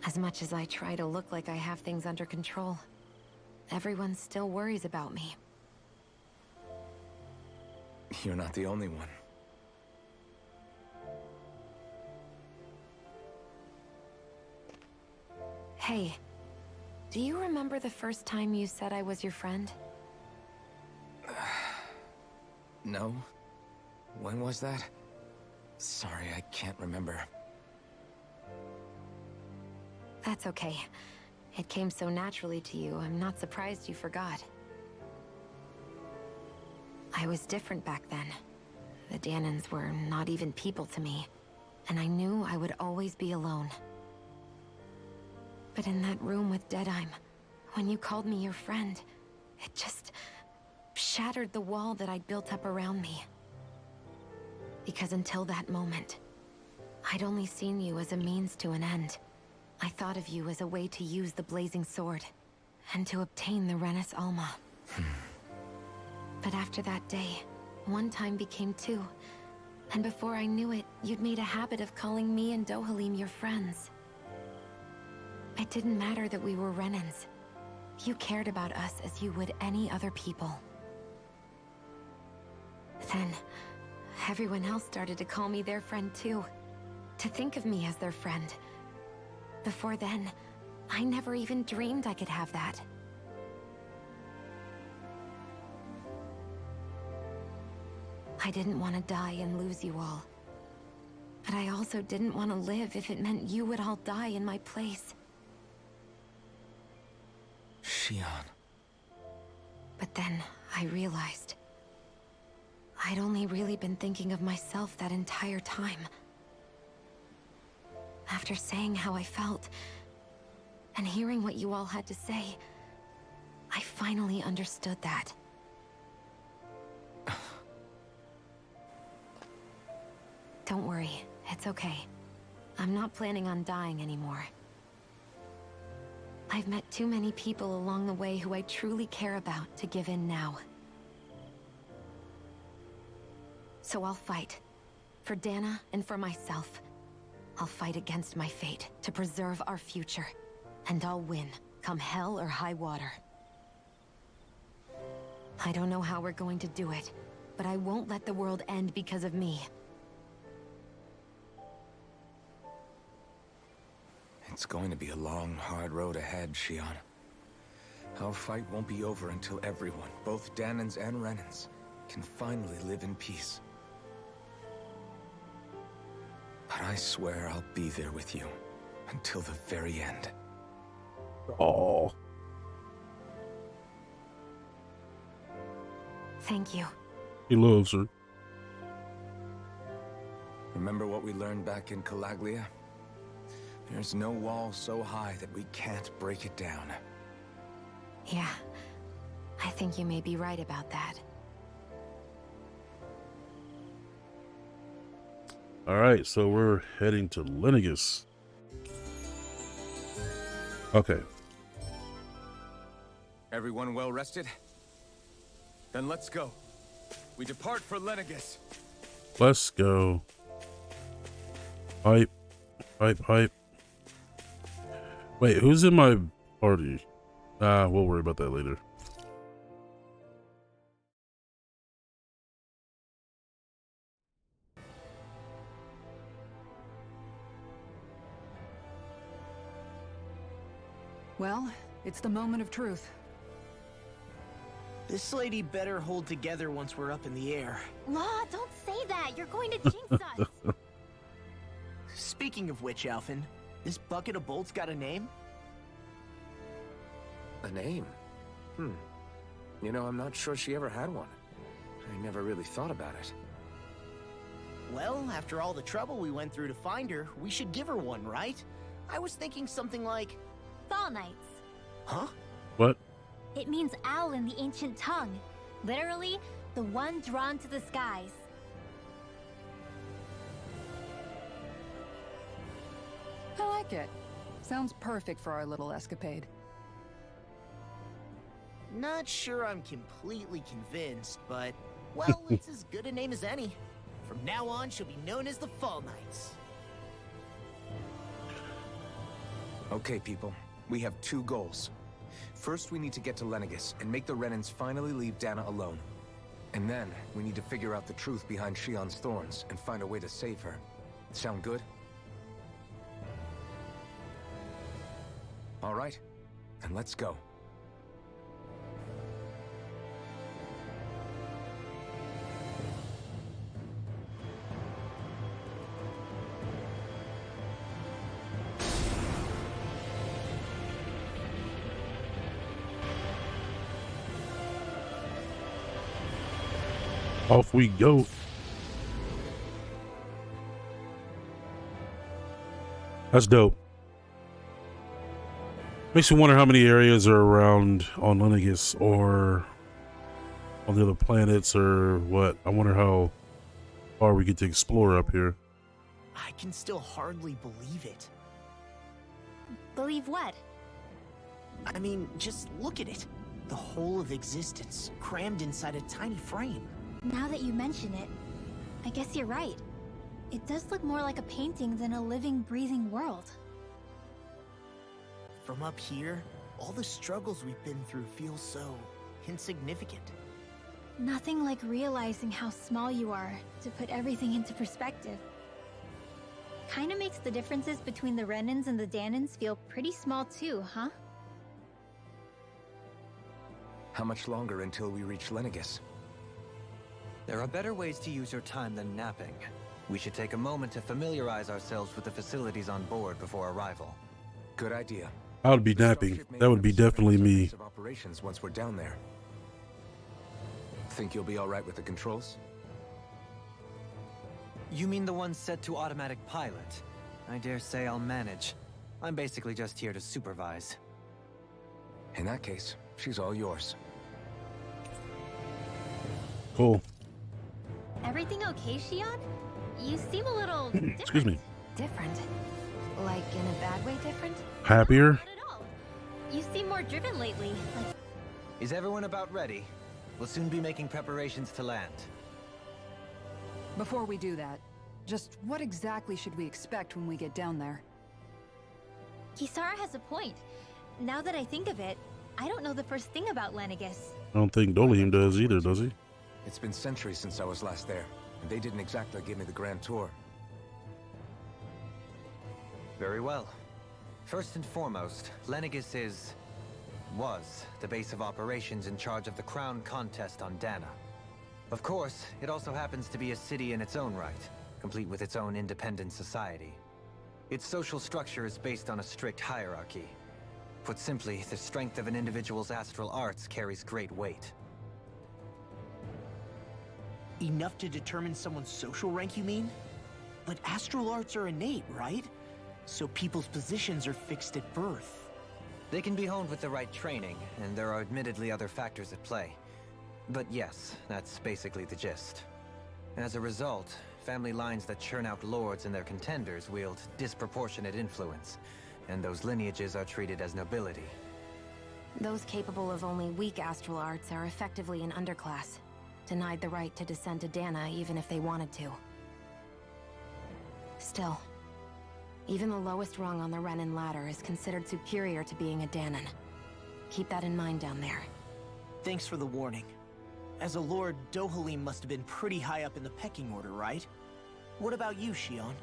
As much as I try to look like I have things under control, everyone still worries about me. You're not the only one. Hey, do you remember the first time you said I was your friend? No? When was that? Sorry, I can't remember. That's okay. It came so naturally to you, I'm not surprised you forgot. I was different back then. The Danans were not even people to me, and I knew I would always be alone. But in that room with Deadheim, when you called me your friend, it just shattered the wall that I'd built up around me. Because until that moment, I'd only seen you as a means to an end. I thought of you as a way to use the blazing sword, and to obtain the Renis Alma. But after that day, one time became two, and before I knew it, you'd made a habit of calling me and Dohalim your friends. It didn't matter that we were Renans. You cared about us as you would any other people. Then, everyone else started to call me their friend too, to think of me as their friend. Before then, I never even dreamed I could have that. I didn't want to die and lose you all. But I also didn't want to live if it meant you would all die in my place. Shionne. But then I realized I'd only really been thinking of myself that entire time. After saying how I felt, and hearing what you all had to say, I finally understood that. Don't worry, it's okay. I'm not planning on dying anymore. I've met too many people along the way who I truly care about to give in now. So I'll fight. For Dana and for myself. I'll fight against my fate to preserve our future. And I'll win, come hell or high water. I don't know how we're going to do it, but I won't let the world end because of me. It's going to be a long, hard road ahead, Shionne. Our fight won't be over until everyone, both Danans and Renans, can finally live in peace. But I swear I'll be there with you until the very end. Oh, Thank you. he loves her. Remember what we learned back in Calaglia? There's no wall so high that we can't break it down. Yeah, I think you may be right about that. All right, so we're heading to Lenegis. Okay. Everyone well rested? Then let's go. We depart for Lenegis. Let's go. Hype. Hype, hype. Wait, who's in my party? We'll worry about that later. Well, it's the moment of truth. This lady better hold together once we're up in the air. Law, don't say that. You're going to jinx us. Speaking of which, Alphen, this bucket of bolts got a name? A name? You know, I'm not sure she ever had one. I never really thought about it. Well, after all the trouble we went through to find her, we should give her one, right? I was thinking something like... Fall Knights. Huh? What? It means owl in the ancient tongue. Literally, the one drawn to the skies. I like it. Sounds perfect for our little escapade. Not sure I'm completely convinced, but... Well, it's as good a name as any. From now on, she'll be known as the Fall Knights. Okay, people. We have two goals. First, we need to get to Lenegis and make the Renans finally leave Dana alone. And then, we need to figure out the truth behind Shionne's thorns and find a way to save her. Sound good? All right, then let's go. Off we go. That's dope. Makes me wonder how many areas are around on Lenegis or on the other planets or what. I wonder how far we get to explore up here. I can still hardly believe it. Believe what? I mean, just look at it. The whole of existence, crammed inside a tiny frame. Now that you mention it, I guess you're right. It does look more like a painting than a living, breathing world. From up here, all the struggles we've been through feel so insignificant. Nothing like realizing how small you are to put everything into perspective. Kinda makes the differences between the Renans and the Danans feel pretty small too, huh? How much longer until we reach Lenegis? There are better ways to use your time than napping. We should take a moment to familiarize ourselves with the facilities on board before arrival. Good idea. I would be napping. That would be definitely me. Of operations once we're down there. Think you'll be all right with the controls? You mean the one set to automatic pilot? I dare say I'll manage. I'm basically just here to supervise. In that case, she's all yours. Cool. Everything okay, Shionne? You seem a little different. Excuse me. Different? Like in a bad way different? Happier? Not at all. You seem more driven lately. Like, Is everyone about ready? We'll soon be making preparations to land. Before we do that, just what exactly should we expect when we get down there? Kisara has a point. Now that I think of it, I don't know the first thing about Lenegis. I don't think Dolim does either, does he? It's been centuries since I was last there, and they didn't exactly give me the grand tour. Very well. First and foremost, Lenegis was the base of operations in charge of the crown contest on Dana. Of course, it also happens to be a city in its own right, complete with its own independent society. Its social structure is based on a strict hierarchy. Put simply, the strength of an individual's astral arts carries great weight. Enough to determine someone's social rank, you mean? But astral arts are innate, right? So people's positions are fixed at birth. They can be honed with the right training, and there are admittedly other factors at play. But yes, that's basically the gist. As a result, family lines that churn out lords and their contenders wield disproportionate influence, and those lineages are treated as nobility. Those capable of only weak astral arts are effectively an underclass, denied the right to descend to Dana even if they wanted to. Still, even the lowest rung on the Renan ladder is considered superior to being a Danan. Keep that in mind down there. Thanks for the warning. As a lord, Dohalim must have been pretty high up in the pecking order, right? What about you, Shionne?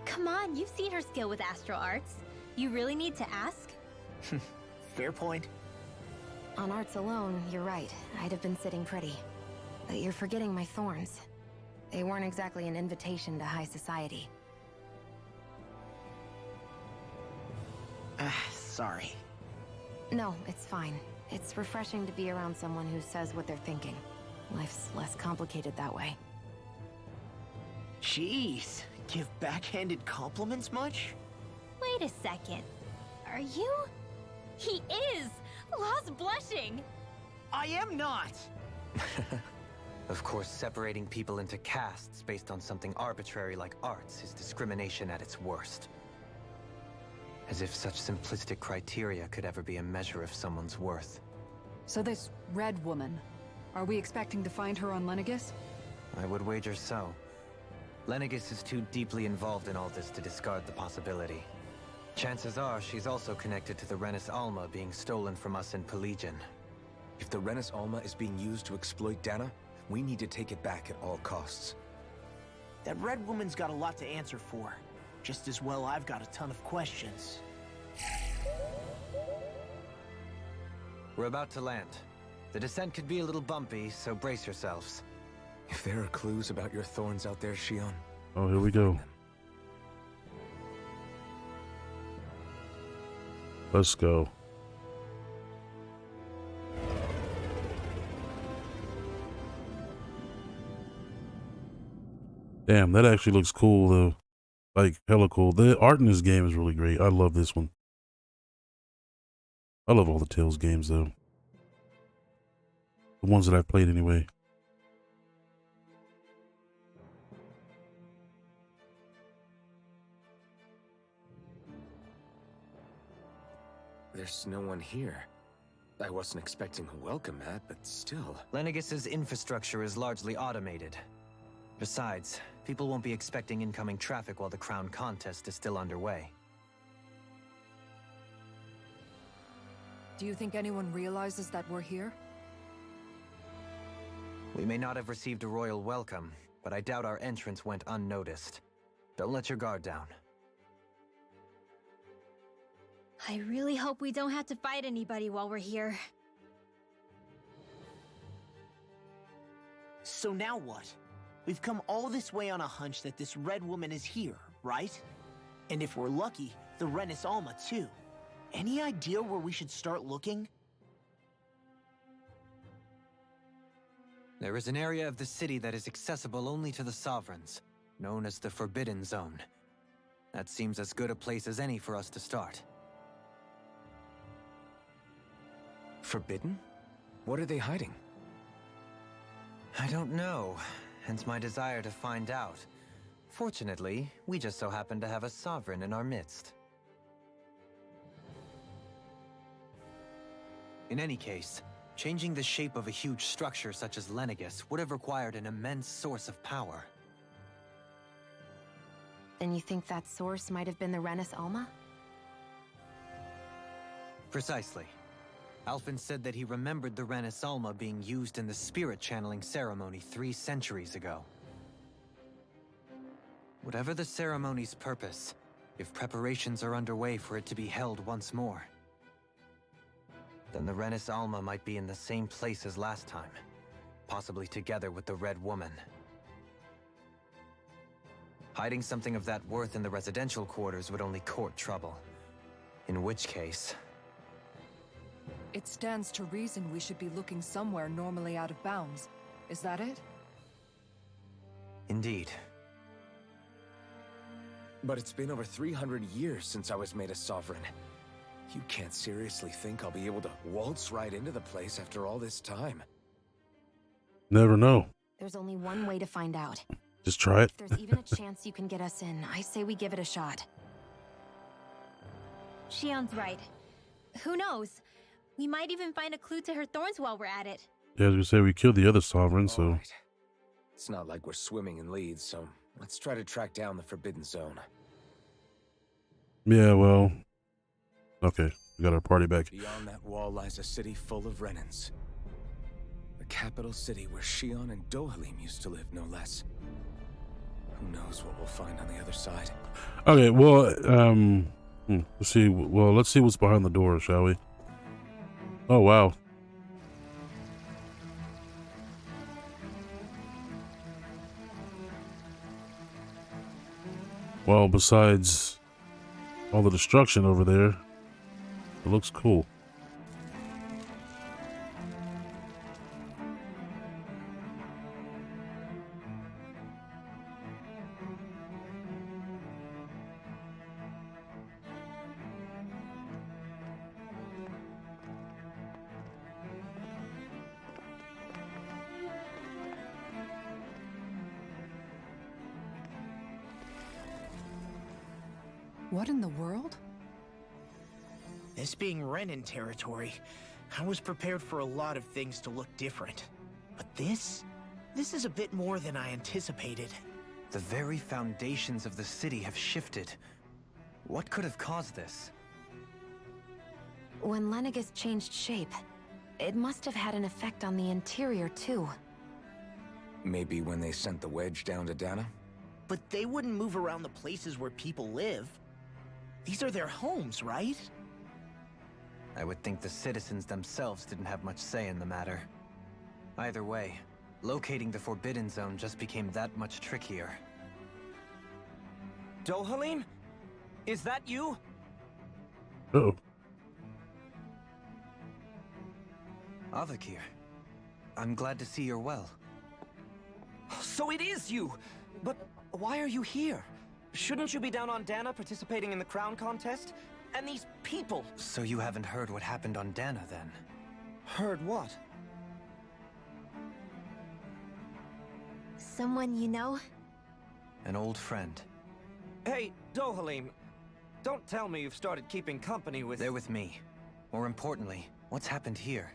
Come on, you've seen her skill with astral arts. You really need to ask? Fair point. On arts alone, you're right. I'd have been sitting pretty. But you're forgetting my thorns. They weren't exactly an invitation to high society. Sorry. No, it's fine. It's refreshing to be around someone who says what they're thinking. Life's less complicated that way. Jeez, give backhanded compliments much? Wait a second. Are you? He is! Lost blushing! I am not! Of course, separating people into castes based on something arbitrary like arts is discrimination at its worst. As if such simplistic criteria could ever be a measure of someone's worth. So this red woman, are we expecting to find her on Lenegis? I would wager so. Lenegis is too deeply involved in all this to discard the possibility. Chances are she's also connected to the Renis Alma being stolen from us in Pelegion. If the Renis Alma is being used to exploit Dana, we need to take it back at all costs. That red woman's got a lot to answer for. Just as well I've got a ton of questions. We're about to land. The descent could be a little bumpy, so brace yourselves. If there are clues about your thorns out there, Shionne... Oh, here we go. Let's go. Damn, that actually looks cool though. Like hella cool. The art in this game is really great. I love this one. I love all the Tales games though. The ones that I've played anyway. There's no one here. I wasn't expecting a welcome mat, but still. Lenegis's infrastructure is largely automated. Besides, people won't be expecting incoming traffic while the crown contest is still underway. Do you think anyone realizes that we're here? We may not have received a royal welcome, but I doubt our entrance went unnoticed. Don't let your guard down. I really hope we don't have to fight anybody while we're here. So now what? We've come all this way on a hunch that this red woman is here, right? And if we're lucky, the Renis Alma too. Any idea where we should start looking? There is an area of the city that is accessible only to the Sovereigns, known as the Forbidden Zone. That seems as good a place as any for us to start. Forbidden? What are they hiding? I don't know, hence my desire to find out. Fortunately, we just so happen to have a Sovereign in our midst. In any case, changing the shape of a huge structure such as Lenegis would have required an immense source of power. Then you think that source might have been the Renis Alma? Precisely. Alphen said that he remembered the Renis Alma being used in the spirit channeling ceremony 3 centuries ago. Whatever the ceremony's purpose, if preparations are underway for it to be held once more, then the Renis Alma might be in the same place as last time, possibly together with the Red Woman. Hiding something of that worth in the residential quarters would only court trouble. In which case... It stands to reason we should be looking somewhere normally out of bounds. Is that it? Indeed. But it's been over 300 years since I was made a sovereign. You can't seriously think I'll be able to waltz right into the place after all this time. Never know. There's only one way to find out. Just try it. If there's even a chance you can get us in, I say we give it a shot. Shionne's right. Who knows? We might even find a clue to her thorns while we're at it. Yeah, as we say, we killed the other Sovereign, so... All right. It's not like we're swimming in leads, so let's try to track down the Forbidden Zone. Yeah, well... Okay, we got our party back. Beyond that wall lies a city full of Renans. The capital city where Shionne and Dohalim used to live, no less. Who knows what we'll find on the other side? Okay, well, Let's see. Well, let's see what's behind the door, shall we? Oh, wow. Well, besides all the destruction over there, it looks cool. What in the world? This being Renin territory, I was prepared for a lot of things to look different. But this is a bit more than I anticipated. The very foundations of the city have shifted. What could have caused this? When Lenegis changed shape, it must have had an effect on the interior too. Maybe when they sent the wedge down to Dana? But they wouldn't move around the places where people live. These are their homes, right? I would think the citizens themselves didn't have much say in the matter. Either way, locating the Forbidden Zone just became that much trickier. Dohalim? Is that you? Uh-oh. Avakir, I'm glad to see you're well. So it is you! But why are you here? Shouldn't you be down on Dana participating in the crown contest? And these people! So you haven't heard what happened on Dana, then? Heard what? Someone you know? An old friend. Hey, Dohalim, don't tell me you've started keeping company with... They're with me. More importantly, what's happened here?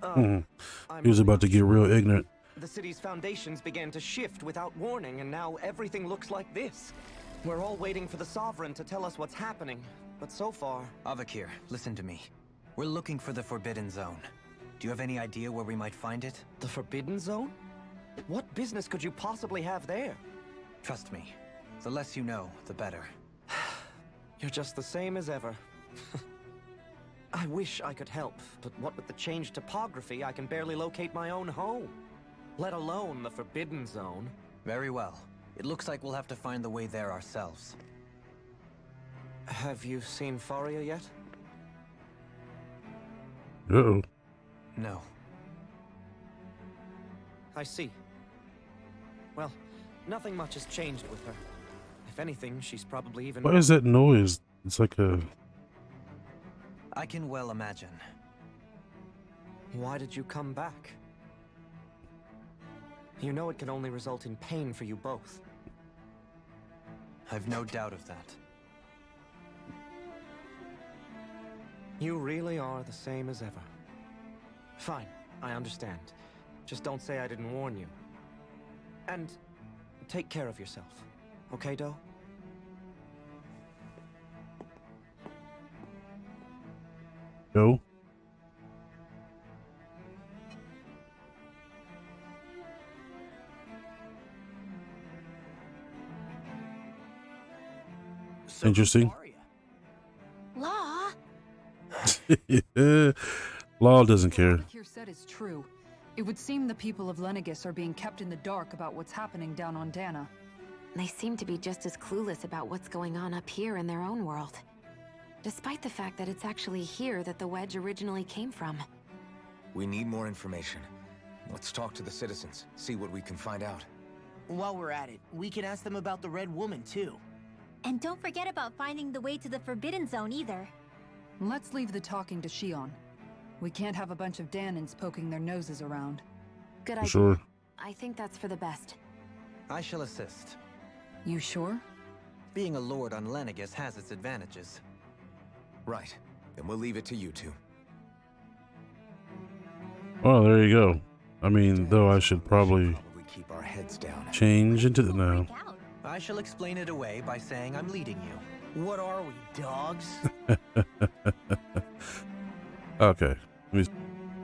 I'm He was about to get real ignorant. The city's foundations began to shift without warning, and now everything looks like this. We're all waiting for the Sovereign to tell us what's happening, but so far... Avakir, listen to me. We're looking for the Forbidden Zone. Do you have any idea where we might find it? The Forbidden Zone? What business could you possibly have there? Trust me. The less you know, the better. You're just the same as ever. I wish I could help, but what with the changed topography, I can barely locate my own home. Let alone the Forbidden Zone. Very well. It looks like we'll have to find the way there ourselves. Have you seen Faria yet? Uh-oh. No. I see. Well, nothing much has changed with her. If anything, she's probably even... What is that noise? It's like a... I can well imagine. Why did you come back? You know it can only result in pain for you both. I've no doubt of that. You really are the same as ever. Fine, I understand. Just don't say I didn't warn you. And take care of yourself. Okay, Do? No. So Interesting. Faria. Law? Law doesn't care. What Kir said is true. It would seem the people of Lenegis are being kept in the dark about what's happening down on Dana. They seem to be just as clueless about what's going on up here in their own world. Despite the fact that it's actually here that the wedge originally came from. We need more information. Let's talk to the citizens, see what we can find out. While we're at it, we can ask them about the Red Woman, too. And don't forget about finding the way to the Forbidden Zone either. Let's leave the talking to Shionne. We can't have a bunch of Danans poking their noses around. Good idea. Sure. I think that's for the best. I shall assist. You sure? Being a lord on Lenegis has its advantages. Right. Then we'll leave it to you two. Well, there you go. I mean, though I should probably keep our heads down. change into the now. Freak out. I shall explain it away by saying I'm leading you. What are we, dogs? Okay.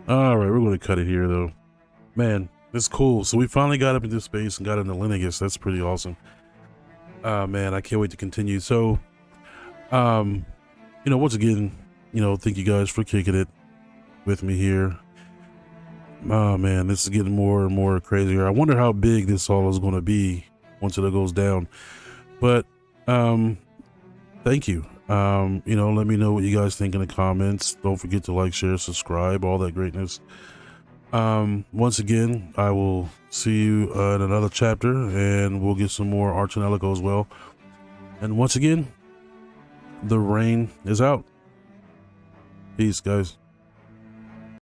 Alright, we're going to cut it here, though. Man, it's cool. So we finally got up into space and got into Lenegis. That's pretty awesome. Man, I can't wait to continue. So, You know, once again, you know, thank you guys for kicking it with me here. Oh man, this is getting more and more crazier. I wonder how big this all is going to be once it goes down. But thank you. You know, let me know what you guys think in the comments. Don't forget to like, share, subscribe, all that greatness. Once again, I will see you in another chapter, and we'll get some more Arch and Elico as well. And once again, the rain is out. Peace, guys.